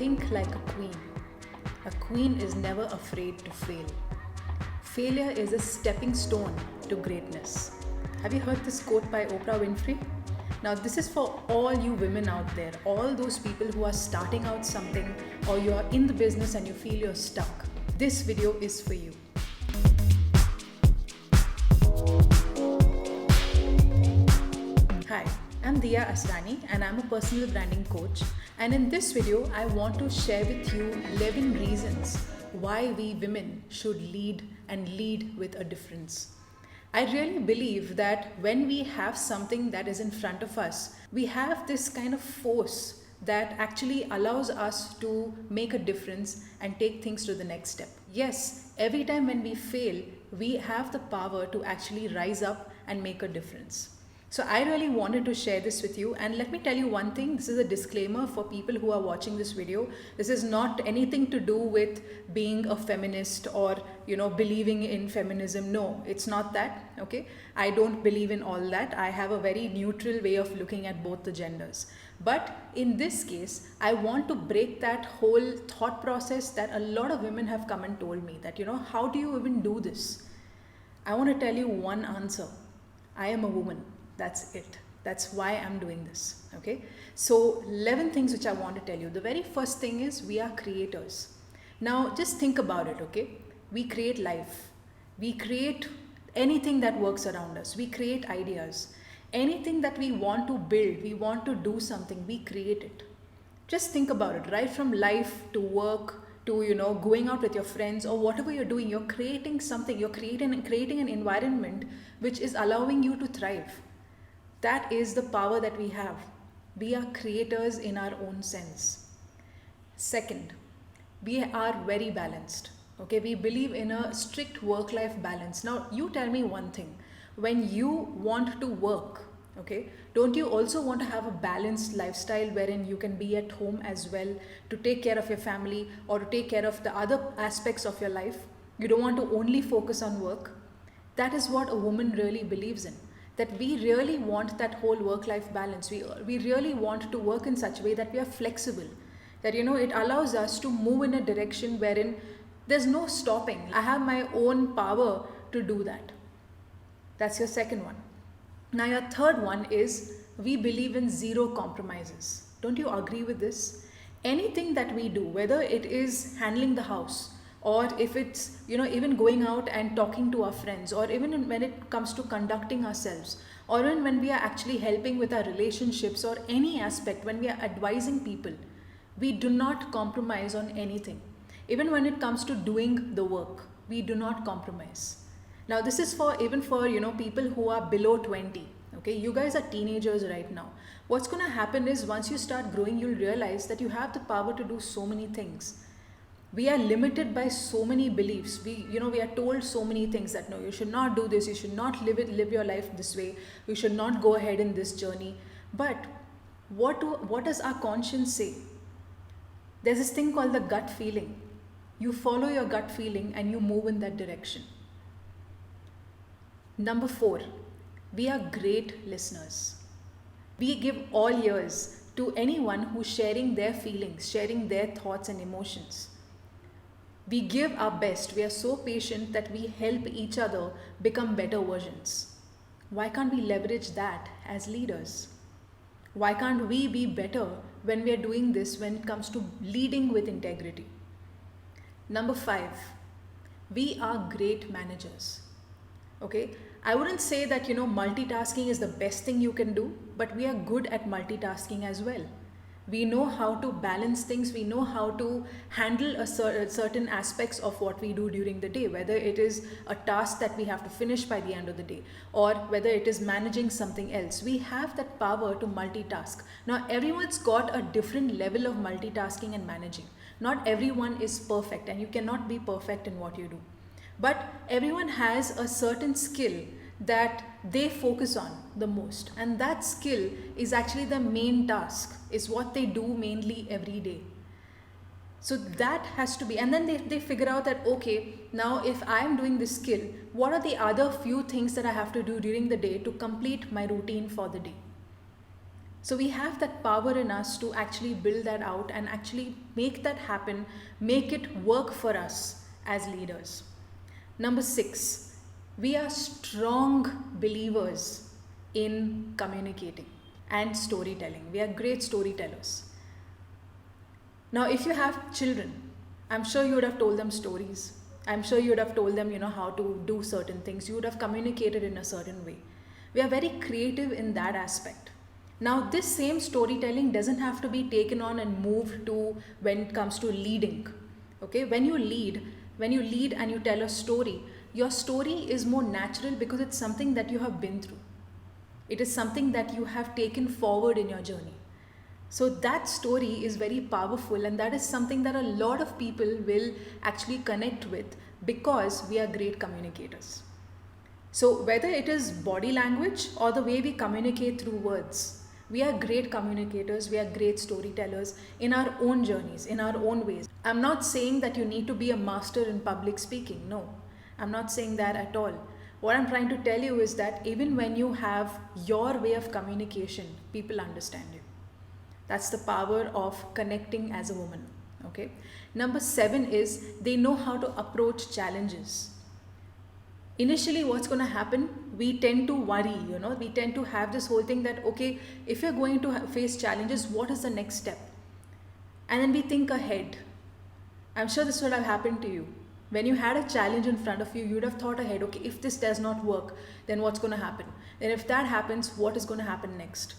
think like a queen. A queen is never afraid to fail. Failure is a stepping stone to greatness. Have you heard this quote by Oprah Winfrey? Now, this is for all you women out there, all those people who are starting out something or you are in the business and you feel you're stuck. This video is for you. Hi, I'm Diya Asrani and I'm a personal branding coach. And in this video, I want to share with you 11 reasons why we women should lead and lead with a difference. I really believe that when we have something that is in front of us, we have this kind of force that actually allows us to make a difference and take things to the next step. Yes, every time when we fail, we have the power to actually rise up and make a difference. So I really wanted to share this with you, and let me tell you one thing, this is a disclaimer for people who are watching this video. This is not anything to do with being a feminist or believing in feminism. No, it's not that, okay? I don't believe in all that. I have a very neutral way of looking at both the genders. But in this case, I want to break that whole thought process that a lot of women have come and told me that, how do you even do this? I want to tell you one answer. I am a woman. That's it. That's why I'm doing this. Okay. So 11 things which I want to tell you. The very first thing is we are creators. Now just think about it. Okay. We create life. We create anything that works around us. We create ideas. Anything that we want to build, we want to do something, we create it. Just think about it. Right from life to work to going out with your friends or whatever you're doing, you're creating something. You're creating an environment which is allowing you to thrive. That is the power that we have. We are creators in our own sense. Second, we are very balanced. Okay, we believe in a strict work-life balance. Now, you tell me one thing. When you want to work, okay, don't you also want to have a balanced lifestyle wherein you can be at home as well to take care of your family or to take care of the other aspects of your life? You don't want to only focus on work. That is what a woman really believes in. That we really want that whole work-life balance. We really want to work in such a way that we are flexible. That it allows us to move in a direction wherein there's no stopping. I have my own power to do that. That's your second one. Now your third one is we believe in zero compromises. Don't you agree with this? Anything that we do, whether it is handling the house, or if it's even going out and talking to our friends, or even when it comes to conducting ourselves, or even when we are actually helping with our relationships or any aspect, when we are advising people, we do not compromise on anything. Even when it comes to doing the work, we do not compromise. Now this is for people who are below 20. Okay, you guys are teenagers right now. What's going to happen is once you start growing, you'll realize that you have the power to do so many things. We are limited by so many beliefs. We are told so many things that no, you should not do this, you should not live your life this way, you should not go ahead in this journey. But what does our conscience say? There's this thing called the gut feeling. You follow your gut feeling and you move in that direction. Number 4, we are great listeners. We give all ears to anyone who's sharing their feelings, sharing their thoughts and emotions. We give our best. We are so patient that we help each other become better versions. Why can't we leverage that as leaders? Why can't we be better when we are doing this when it comes to leading with integrity? Number 5, we are great managers. Okay, I wouldn't say that multitasking is the best thing you can do, but we are good at multitasking as well. We know how to balance things. We know how to handle certain aspects of what we do during the day, whether it is a task that we have to finish by the end of the day or whether it is managing something else. We have that power to multitask. Now, everyone's got a different level of multitasking and managing. Not everyone is perfect, and you cannot be perfect in what you do. But everyone has a certain skill that they focus on the most, and that skill is actually the main task, is what they do mainly every day. So that has to be, and then they figure out that, okay, now if I'm doing this skill, what are the other few things that I have to do during the day to complete my routine for the day? So we have that power in us to actually build that out and actually make that happen, make it work for us as leaders. Number 6, we are strong believers in communicating and storytelling. We are great storytellers. Now, if you have children, I'm sure you would have told them stories. I'm sure you would have told them, how to do certain things. You would have communicated in a certain way. We are very creative in that aspect. Now, this same storytelling doesn't have to be taken on and moved to when it comes to leading. Okay, when you lead and you tell a story, your story is more natural because it's something that you have been through. It is something that you have taken forward in your journey. So that story is very powerful, and that is something that a lot of people will actually connect with because we are great communicators. So whether it is body language or the way we communicate through words, we are great communicators, we are great storytellers in our own journeys, in our own ways. I'm not saying that you need to be a master in public speaking. No, I'm not saying that at all. What I'm trying to tell you is that even when you have your way of communication, people understand you. That's the power of connecting as a woman. Okay. Number 7 is they know how to approach challenges. Initially, what's going to happen? We tend to worry, we tend to have this whole thing that, okay, if you're going to face challenges, what is the next step? And then we think ahead. I'm sure this would have happened to you. When you had a challenge in front of you, you'd have thought ahead, okay, if this does not work, then what's going to happen? And if that happens, what is going to happen next?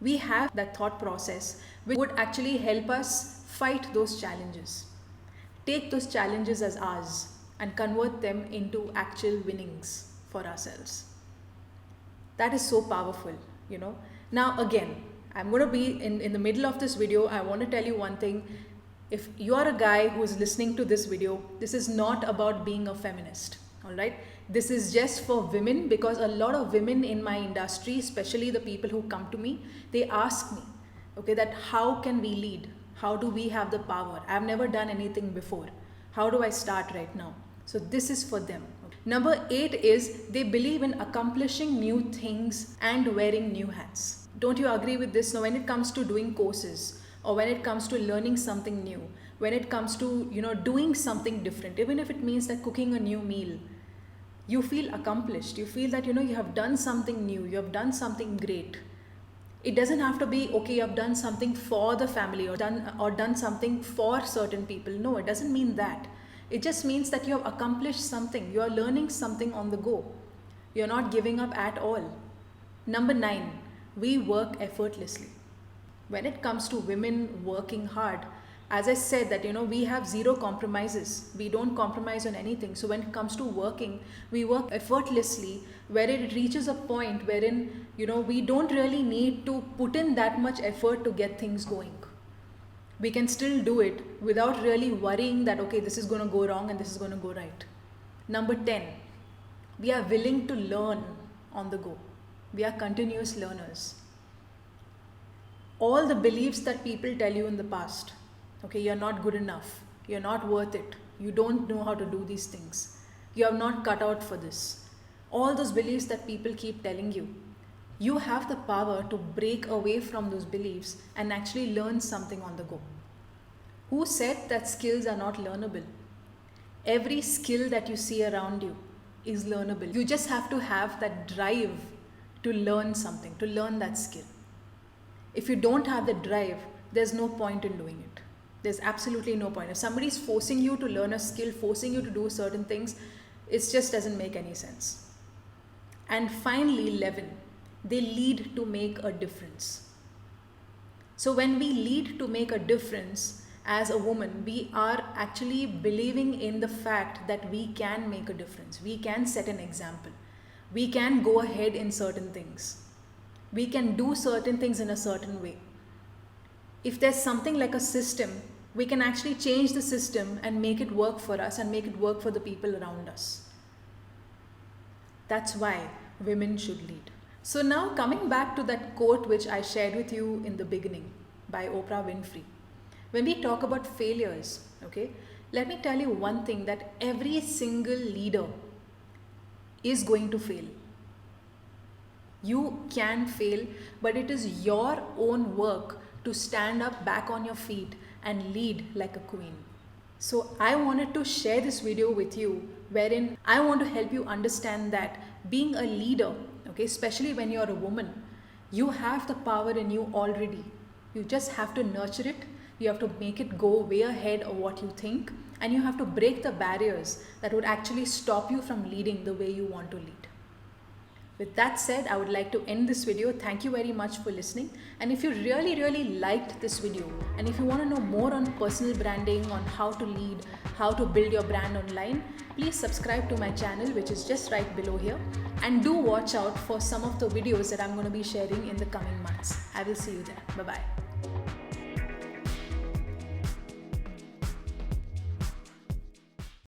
We have that thought process which would actually help us fight those challenges. Take those challenges as ours and convert them into actual winnings for ourselves. That is so powerful, Now again, I'm going to be in the middle of this video. I want to tell you one thing. If you are a guy who is listening to this video, this is not about being a feminist, all right? This is just for women, because a lot of women in my industry, especially the people who come to me, they ask me, okay, that how can we lead? How do we have the power? I've never done anything before. How do I start right now? So this is for them. Number 8 is they believe in accomplishing new things and wearing new hats. Don't you agree with this? Now, when it comes to doing courses, or when it comes to learning something new, when it comes to, doing something different, even if it means that cooking a new meal, you feel accomplished. You feel that, you have done something new, you have done something great. It doesn't have to be, okay, you have done something for the family or done something for certain people. No, it doesn't mean that. It just means that you have accomplished something. You are learning something on the go. You're not giving up at all. Number 9, we work effortlessly. When it comes to women working hard, as I said that, we have zero compromises. We don't compromise on anything. So when it comes to working, we work effortlessly, where it reaches a point wherein, we don't really need to put in that much effort to get things going. We can still do it without really worrying that, okay, this is going to go wrong and this is going to go right. Number 10, we are willing to learn on the go. We are continuous learners. All the beliefs that people tell you in the past, okay, you're not good enough, you're not worth it, you don't know how to do these things, you are not cut out for this. All those beliefs that people keep telling you, you have the power to break away from those beliefs and actually learn something on the go. Who said that skills are not learnable? Every skill that you see around you is learnable. You just have to have that drive to learn something, to learn that skill. If you don't have the drive, there's no point in doing it. There's absolutely no point. If somebody is forcing you to learn a skill, forcing you to do certain things, it just doesn't make any sense. And finally, 11, they lead to make a difference. So when we lead to make a difference as a woman, we are actually believing in the fact that we can make a difference. We can set an example. We can go ahead in certain things. We can do certain things in a certain way. If there's something like a system, we can actually change the system and make it work for us and make it work for the people around us. That's why women should lead. So now coming back to that quote which I shared with you in the beginning by Oprah Winfrey. When we talk about failures, okay, let me tell you one thing, that every single leader is going to fail. You can fail, but it is your own work to stand up back on your feet and lead like a queen. So I wanted to share this video with you wherein I want to help you understand that being a leader, okay, especially when you're a woman, you have the power in you already. You just have to nurture it. You have to make it go way ahead of what you think, and you have to break the barriers that would actually stop you from leading the way you want to lead. With that said, I would like to end this video. Thank you very much for listening. And if you really liked this video, and if you want to know more on personal branding, on how to lead, how to build your brand online, please subscribe to my channel, which is just right below here. And do watch out for some of the videos that I'm going to be sharing in the coming months. I will see you there. Bye-bye.